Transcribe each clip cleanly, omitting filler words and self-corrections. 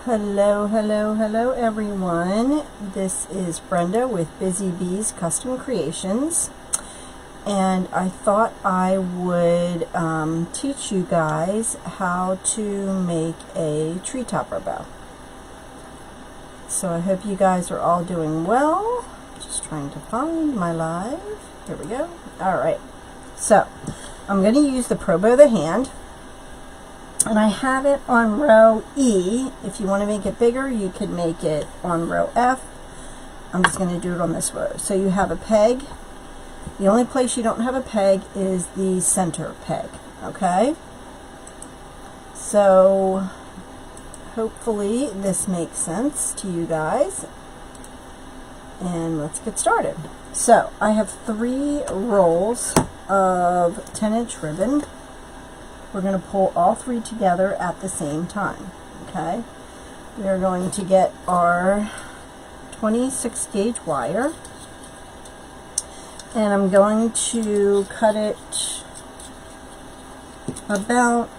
Hello, hello, hello everyone. This is Brenda with Busy Bees Custom Creations, and I thought I would teach you guys how to make a tree topper bow. So I hope you guys are all doing well. Just trying to find my live. Here we go. Alright, so I'm going to use the Pro Bow the hand. And I have it on row E. If you want to make it bigger, you could make it on row F. I'm just going to do it on this row. So you have a peg. The only place you don't have a peg is the center peg. Okay? So hopefully this makes sense to you guys. And let's get started. So I have 3 rolls of 10-inch ribbon. We're going to pull all 3 together at the same time. Okay, we are going to get our 26 gauge wire, and I'm going to cut it about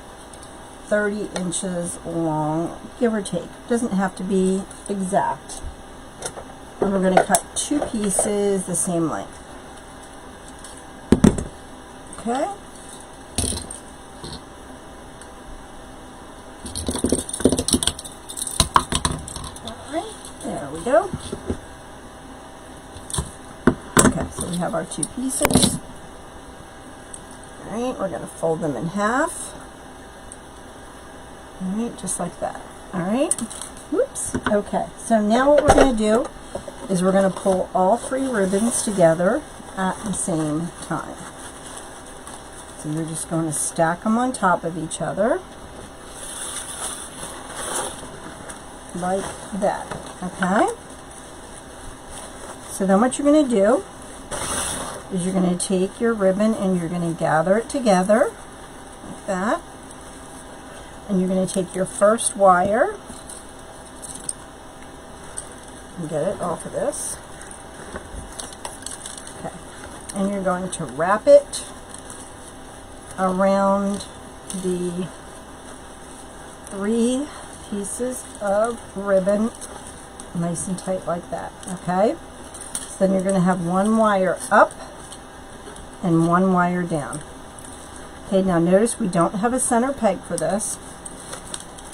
30 inches long, give or take. It doesn't have to be exact. And we're going to cut 2 pieces the same length. Okay. There we go. Okay, so we have our 2 pieces. Alright, we're going to fold them in half. Alright, just like that. Alright, whoops. Okay, so now what we're going to do is we're going to pull all 3 ribbons together at the same time. So you're just going to stack them on top of each other. Like that. Okay? So then what you're going to do is you're going to take your ribbon and you're going to gather it together like that. And you're going to take your first wire and get it off of this. Okay. And you're going to wrap it around the 3 pieces of ribbon, nice and tight like that. Okay, so then you're going to have 1 wire up and 1 wire down. Okay, now notice we don't have a center peg for this.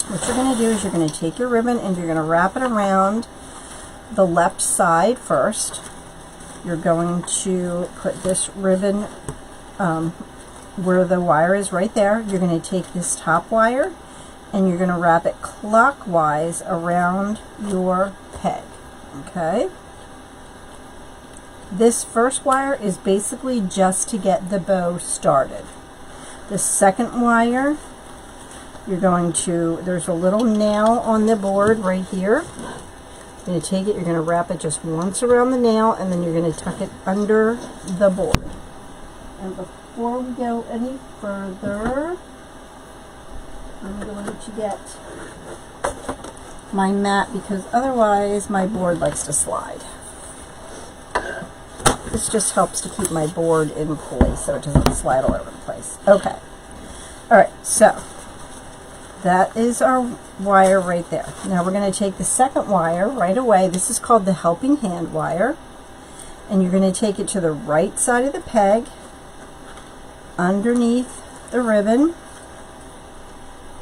What you're going to do is you're going to take your ribbon and you're going to wrap it around the left side first. You're going to put this ribbon where the wire is right there. You're going to take this top wire and you're going to wrap it clockwise around your peg. Okay? This first wire is basically just to get the bow started. The second wire, you're going to, there's a little nail on the board right here. You're going to take it, you're going to wrap it just once around the nail, and then you're going to tuck it under the board. And before we go any further, I'm going to get my mat because otherwise my board likes to slide. This just helps to keep my board in place so it doesn't slide all over the place. Okay. Alright, so that is our wire right there. Now we're going to take the second wire right away. This is called the helping hand wire. And you're going to take it to the right side of the peg, underneath the ribbon.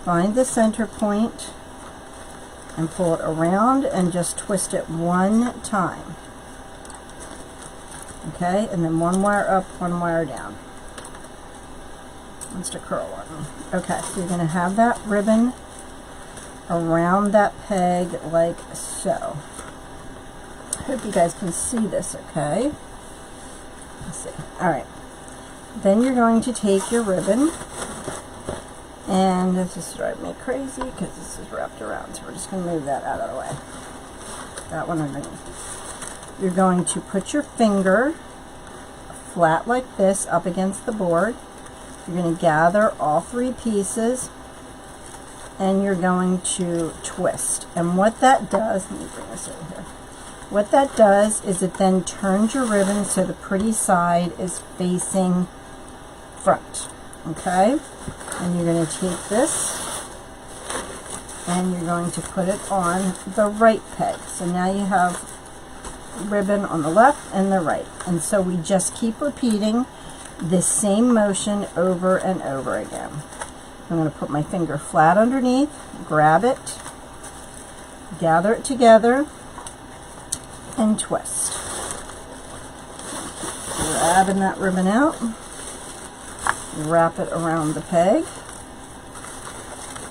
Find the center point and pull it around and just twist it 1 time. Okay, and then 1 wire up, 1 wire down. Wants to curl on me. Okay, so you're going to have that ribbon around that peg like so. I hope you guys can see this, okay? Let's see. Alright. Then you're going to take your ribbon, and this is driving me crazy because this is wrapped around, so we're just going to move that out of the way. That one underneath. You're going to put your finger flat like this up against the board. You're going to gather all 3 pieces and you're going to twist. And what that does, let me bring this over here. What that does is it then turns your ribbon so the pretty side is facing front. Okay? And you're going to take this and you're going to put it on the right peg. So now you have ribbon on the left and the right. And so we just keep repeating this same motion over and over again. I'm going to put my finger flat underneath, grab it, gather it together, and twist. Grabbing that ribbon out, wrap it around the peg,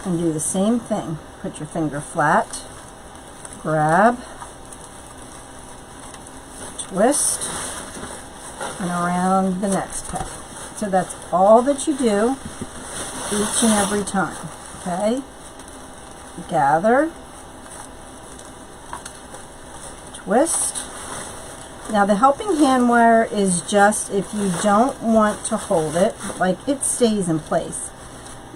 and do the same thing. Put your finger flat, grab, twist, and around the next peg. So that's all that you do each and every time, okay? Gather, twist. Now the helping hand wire is just if you don't want to hold it, like it stays in place.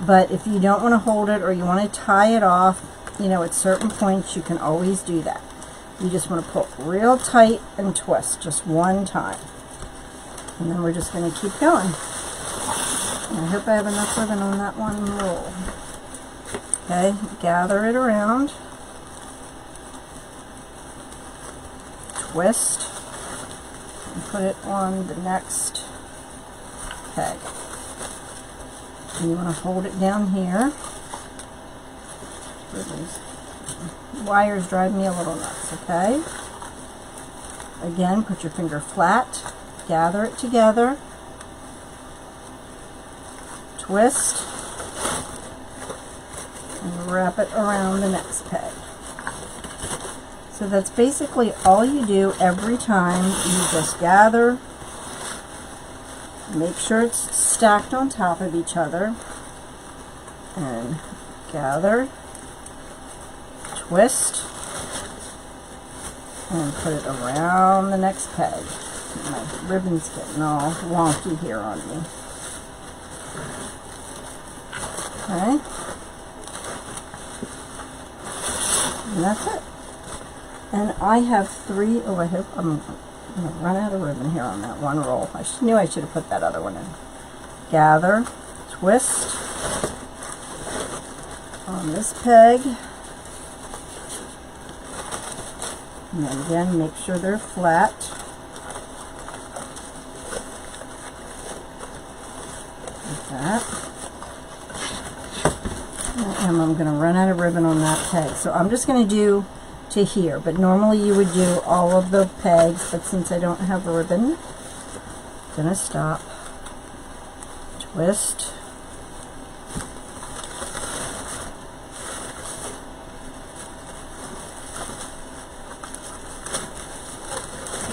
But if you don't want to hold it or you want to tie it off, you know, at certain points you can always do that. You just want to pull real tight and twist just one time. And then we're just going to keep going. And I hope I have enough ribbon on that one roll. Okay, gather it around. Twist. And put it on the next peg. And you want to hold it down here. These wires drive me a little nuts, okay? Again, put your finger flat, gather it together, twist, and wrap it around the next peg. So that's basically all you do every time. You just gather, make sure it's stacked on top of each other, and gather, twist, and put it around the next peg. My ribbon's getting all wonky here on me. Okay. And that's it. And I have 3, oh, I hope I'm going to run out of ribbon here on that one roll. I knew I should have put that other one in. Gather, twist on this peg. And then again, make sure they're flat. Like that. And I'm going to run out of ribbon on that peg. So I'm just going to do to here, but normally you would do all of the pegs, but since I don't have ribbon, I'm going to stop, twist,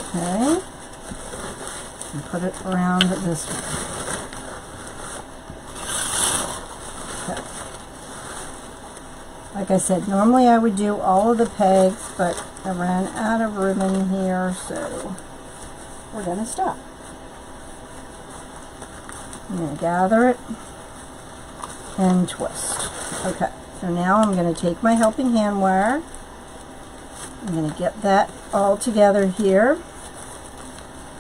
okay, and put it around this way. Okay. Like I said, normally I would do all of the pegs, but I ran out of ribbon here, so we're going to stop. I'm going to gather it and twist. Okay, so now I'm going to take my helping hand wire. I'm going to get that all together here.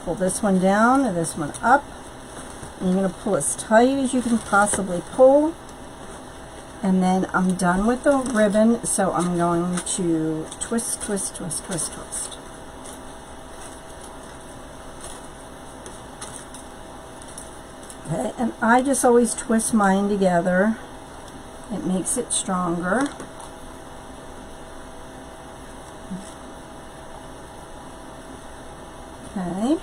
Pull this one down and this one up. And you're going to pull as tight as you can possibly pull. And then I'm done with the ribbon, so I'm going to twist, twist, twist, twist, twist. Okay, and I just always twist mine together. It makes it stronger. Okay.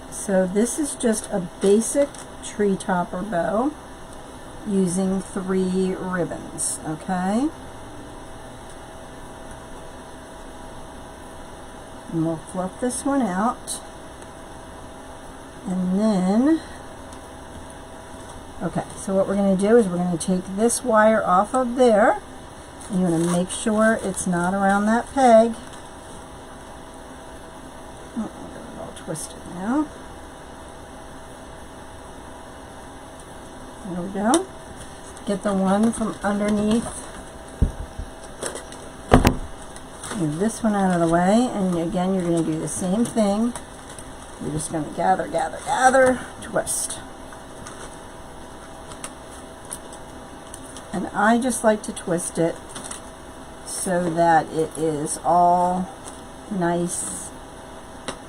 So this is just a basic tree topper bow using 3 ribbons, okay? And we'll fluff this one out. And then, okay, so what we're going to do is we're going to take this wire off of there. And you want to make sure it's not around that peg. Oh, I'll get it all twisted now. There we go. Get the one from underneath. Move this one out of the way, and again, you're going to do the same thing. You're just going to gather, gather, gather, twist. And I just like to twist it so that it is all nice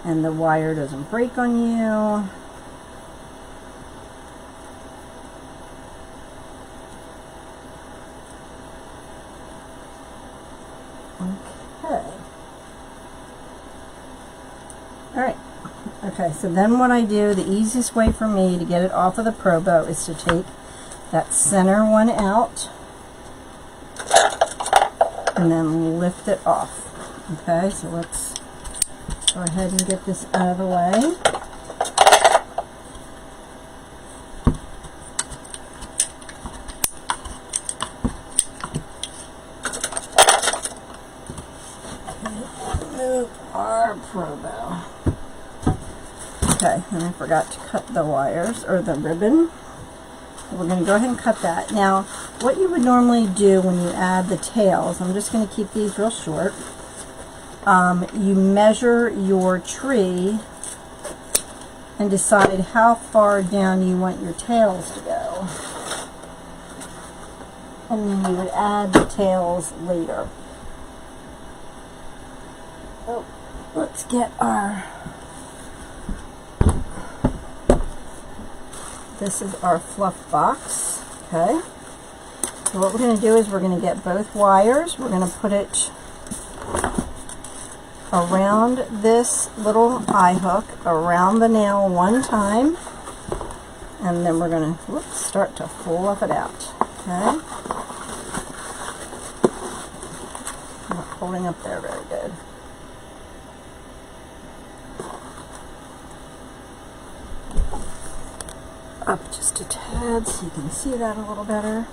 and the wire doesn't break on you. Okay. Alright. Okay, so then what I do, the easiest way for me to get it off of the Pro Bow is to take that center one out and then lift it off. Okay, so let's go ahead and get this out of the way. Move our Pro Bow. Okay, and I forgot to cut the wires or the ribbon. We're going to go ahead and cut that. Now, what you would normally do when you add the tails, I'm just going to keep these real short. You measure your tree and decide how far down you want your tails to go. And then you would add the tails later. Oh, let's get our... This is our fluff box, okay? So what we're going to do is we're going to get both wires. We're going to put it around this little eye hook, around the nail one time, and then we're going to start to fluff it out, okay? I'm not holding up there very good. Up just a tad so you can see that a little better.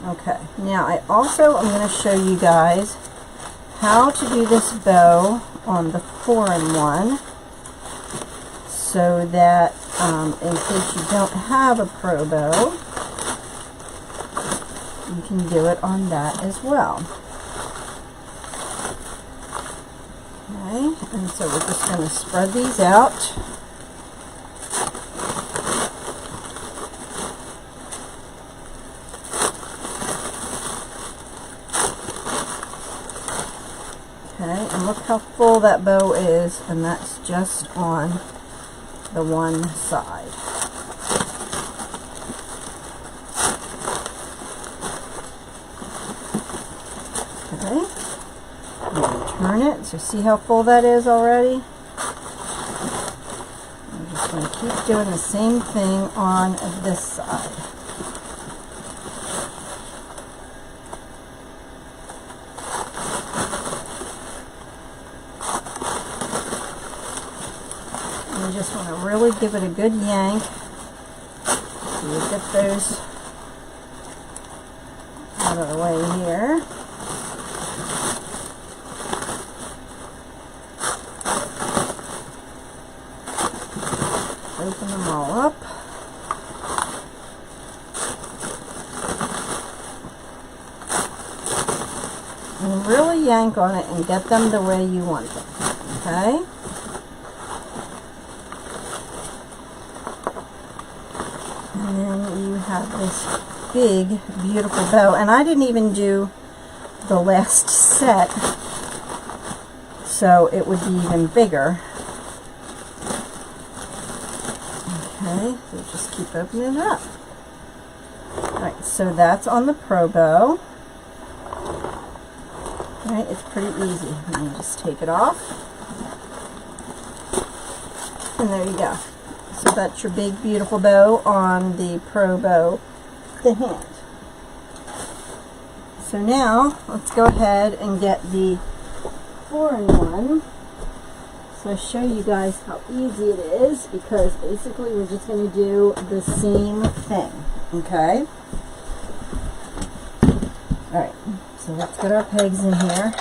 Okay, now I also am going to show you guys how to do this bow on the 4-in-1 so that in case you don't have a Pro Bow, you can do it on that as well. Okay, and so we're just going to spread these out. Okay, and look how full that bow is, and that's just on the one side. Okay. Turn it, so see how full that is already? I'm just going to keep doing the same thing on this side. And you just want to really give it a good yank so you get those out of the way here. Open them all up. And really yank on it and get them the way you want them. Okay? And then you have this big, beautiful bow. And I didn't even do the last set, so it would be even bigger. Okay, so just keep opening it up. Alright, so that's on the Pro Bow. Alright, it's pretty easy. And you just take it off. And there you go. So that's your big, beautiful bow on the Pro Bow, the hand. So now, let's go ahead and get the 4-in-1. So I'll show you guys how easy it is, because basically we're just going to do the same thing, okay? Alright, so let's get our pegs in here.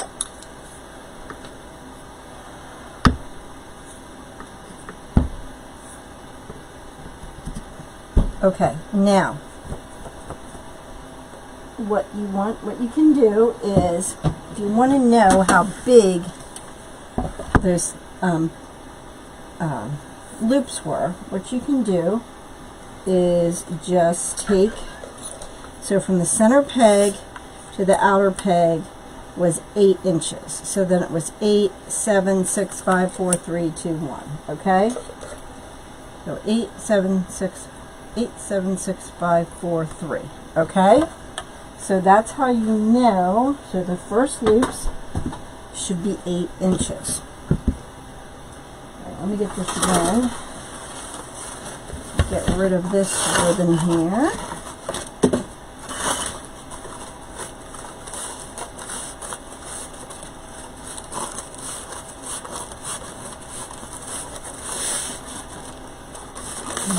Okay, now, what you can do is, if you want to know how big those loops were, what you can do is just take, so from the center peg to the outer peg was 8 inches. So then it was 8, 7, 6, 5, 4, 3, 2, 1. Okay? So 8, 7, 6, 5, 4, 3. Okay? So that's how you know. So the first loops should be 8 inches. Right, let me get this again. Get rid of this ribbon here.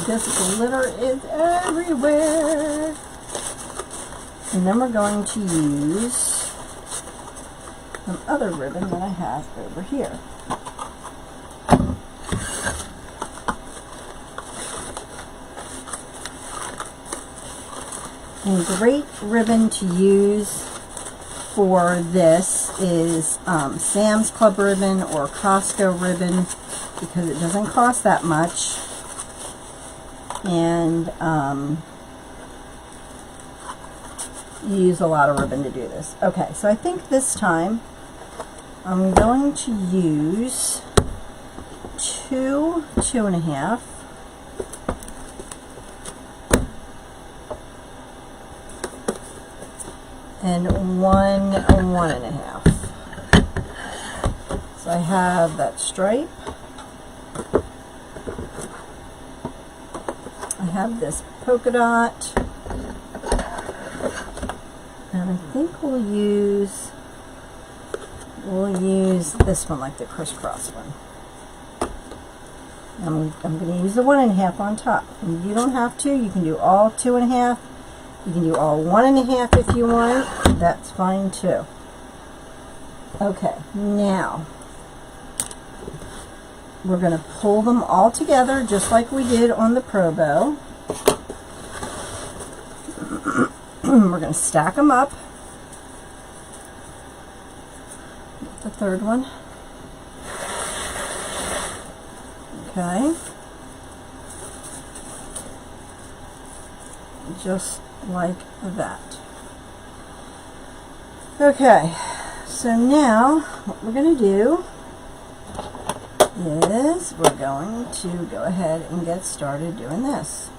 This glitter is everywhere. And then we're going to use some other ribbon that I have over here. And great ribbon to use for this is Sam's Club ribbon or Costco ribbon, because it doesn't cost that much. And you use a lot of ribbon to do this. Okay, so I think this time I'm going to use 2, 2.5, and 1, 1.5. So I have that stripe. I have this polka dot, and I think we'll use this one, like the crisscross one. I'm going to use the 1.5 on top. And you don't have to. You can do all 2.5. You can do all 1.5 if you want. That's fine too. Okay, now we're going to pull them all together just like we did on the Pro Bow. We're going to stack them up. The third one. Okay. Just like that. Okay, so now what we're going to do is we're going to go ahead and get started doing this.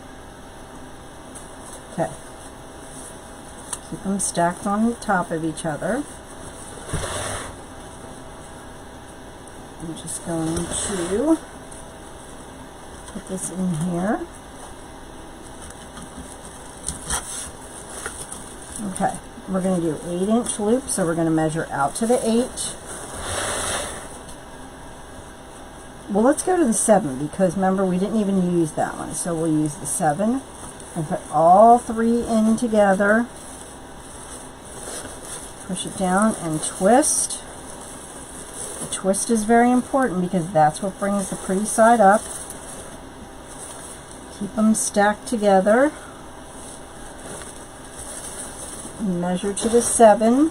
Okay. Keep them stacked on top of each other. I'm just going to put this in here. Okay, we're going to do 8-inch loops, so we're going to measure out to the 8. Well, let's go to the 7, because remember we didn't even use that one, so we'll use the 7 and put all 3 in together. Push it down and twist. The twist is very important because that's what brings the pretty side up. Keep them stacked together. Measure to the 7.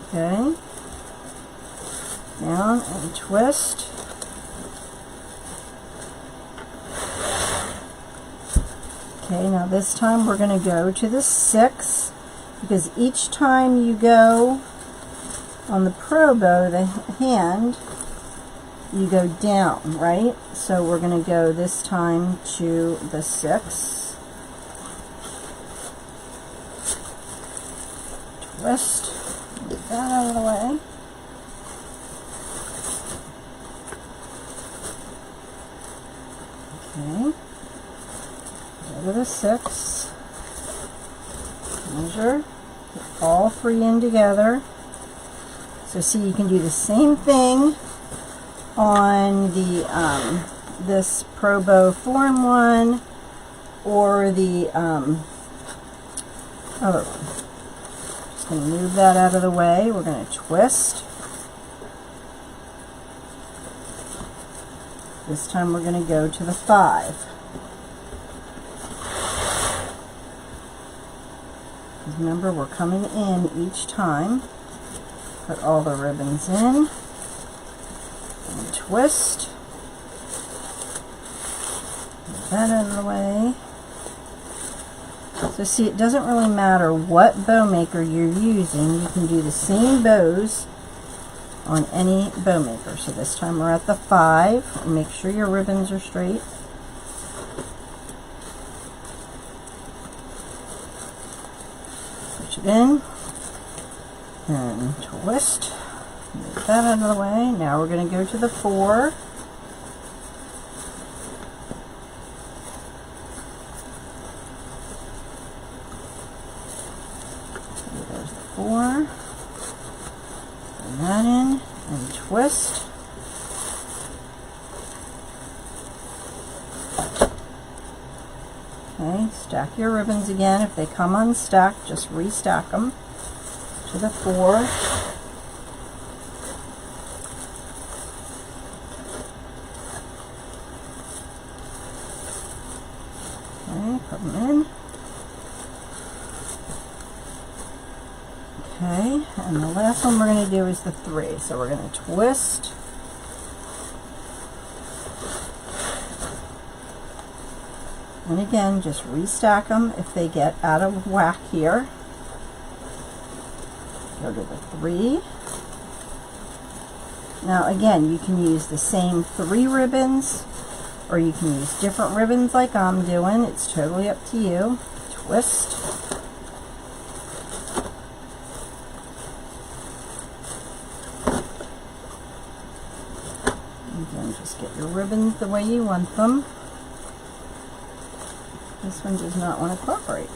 Okay. Down and twist. Okay, now this time we're going to go to the 6, because each time you go on the Pro Bow, the hand, you go down, right? So we're going to go this time to the 6. Twist. Get that out of the way. Okay. Go to the 6. Measure. Put all 3 in together. So see, you can do the same thing on the this Pro Bow 4-in-1 or the other one. Just going to move that out of the way. We're going to twist. This time we're going to go to the 5. Remember, we're coming in each time. Put all the ribbons in and twist. that out of the way. So see, it doesn't really matter what bow maker you're using. You can do the same bows on any bow maker. So this time we're at the 5. Make sure your ribbons are straight. Push it in and twist. Move that out of the way. Now we're going to go to the 4. There's the 4. Bring that in and twist. Okay, stack your ribbons again. If they come unstacked, just restack them to the 4. Okay, put them in. Okay, and the last one we're going to do is the 3. So we're going to twist. And again, just restack them if they get out of whack here. Go to the 3. Now again, you can use the same 3 ribbons, or you can use different ribbons like I'm doing. It's totally up to you. Twist. Again, just get your ribbons the way you want them. This one does not want to cooperate.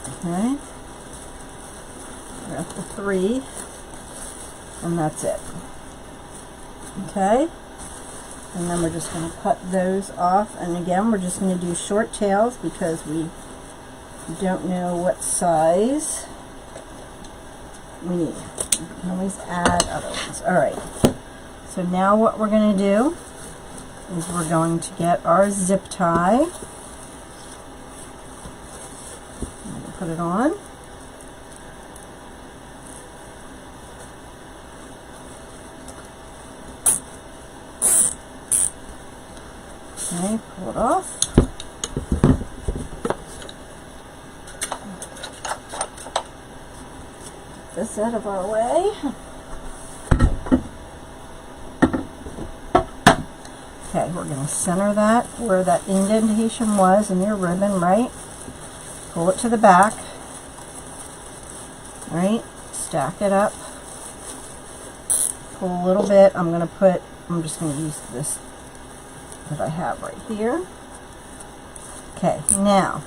Okay. We're at the 3, and that's it. Okay. And then we're just going to cut those off. And again, we're just going to do short tails because we don't know what size we need. You can always add other ones. Alright. So now what we're going to do is we're going to get our zip tie. I'm going to put it on. Okay, pull it off. Get this out of our way. Okay, we're going to center that where that indentation was in your ribbon, right? Pull it to the back, right? Stack it up. Pull a little bit. I'm just going to use this that I have right here. Okay, now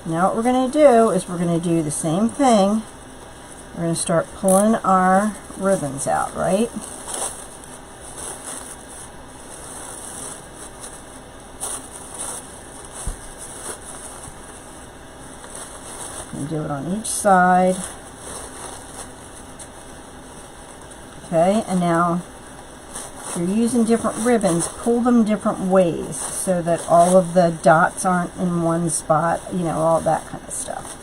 what we're going to do is we're going to do the same thing. We're going to start pulling our ribbons out, right? And do it on each side. Okay, and now if you're using different ribbons, pull them different ways so that all of the dots aren't in one spot, you know, all that kind of stuff.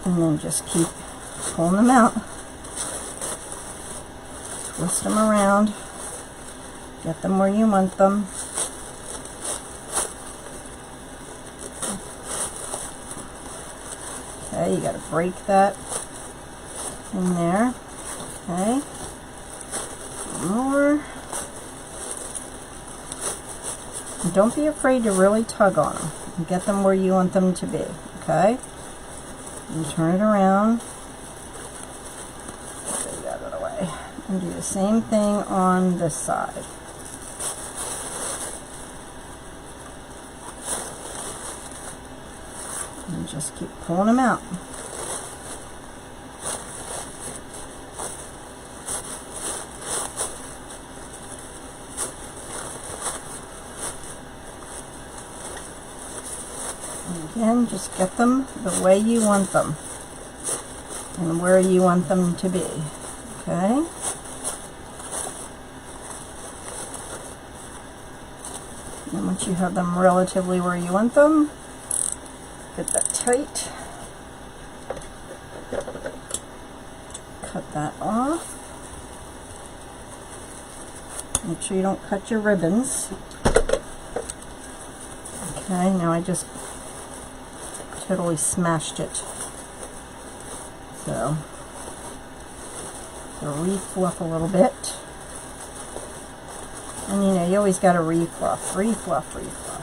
And then just keep pulling them out. Twist them around. Get them where you want them. Okay, you got to break that in there. Okay. More. And don't be afraid to really tug on them and get them where you want them to be. Okay. And turn it around. Get that out of the way. And do the same thing on this side. And just keep pulling them out. And again, just get them the way you want them and where you want them to be. Okay? And once you have them relatively where you want them, get that tight. Cut that off. Make sure you don't cut your ribbons. Okay, now I just totally smashed it. So, refluff a little bit. And you know, you always got to refluff, refluff, refluff.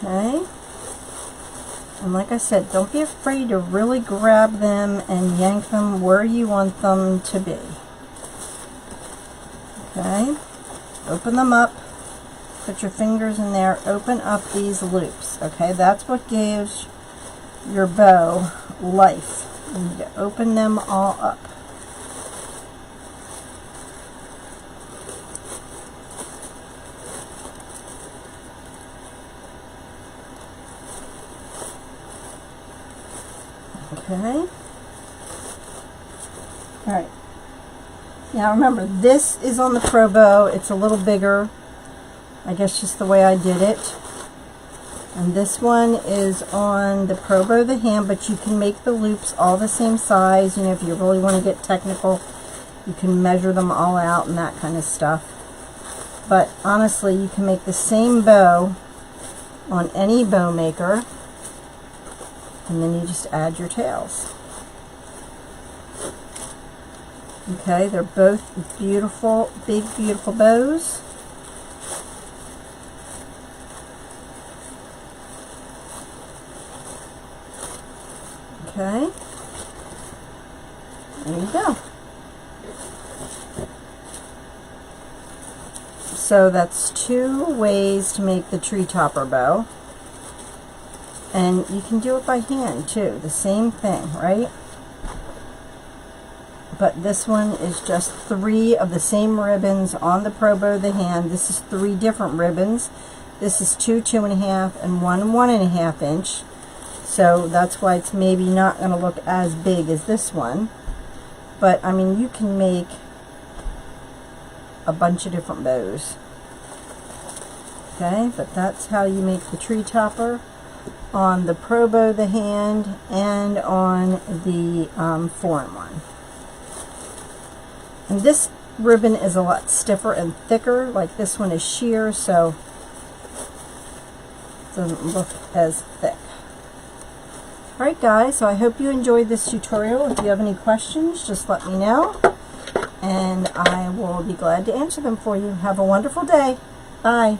Okay. And like I said, don't be afraid to really grab them and yank them where you want them to be. Okay. Open them up. Put your fingers in there. Open up these loops. Okay. That's what gives your bow life. You need to open them all up. Okay. Alright. Now remember, this is on the Pro Bow. It's a little bigger. I guess just the way I did it. And this one is on the Pro Bow the hand, but you can make the loops all the same size. You know, if you really want to get technical, you can measure them all out and that kind of stuff. But honestly, you can make the same bow on any bow maker. And then you just add your tails. Okay, they're both beautiful, big, beautiful bows. Okay, there you go. So that's 2 ways to make the tree topper bow. And you can do it by hand too, the same thing, right? But this one is just 3 of the same ribbons on the Pro Bow the hand. This is 3 different ribbons. This is 2 2.5 and 1 1.5 inch. So that's why it's maybe not going to look as big as this one. But I mean, you can make a bunch of different bows. Okay, but that's how you make the tree topper on the Pro Bow the hand and on the 4-in-1. And this ribbon is a lot stiffer and thicker, like this one is sheer, so it doesn't look as thick. Alright guys, so I hope you enjoyed this tutorial. If you have any questions, just let me know, and I will be glad to answer them for you. Have a wonderful day. Bye.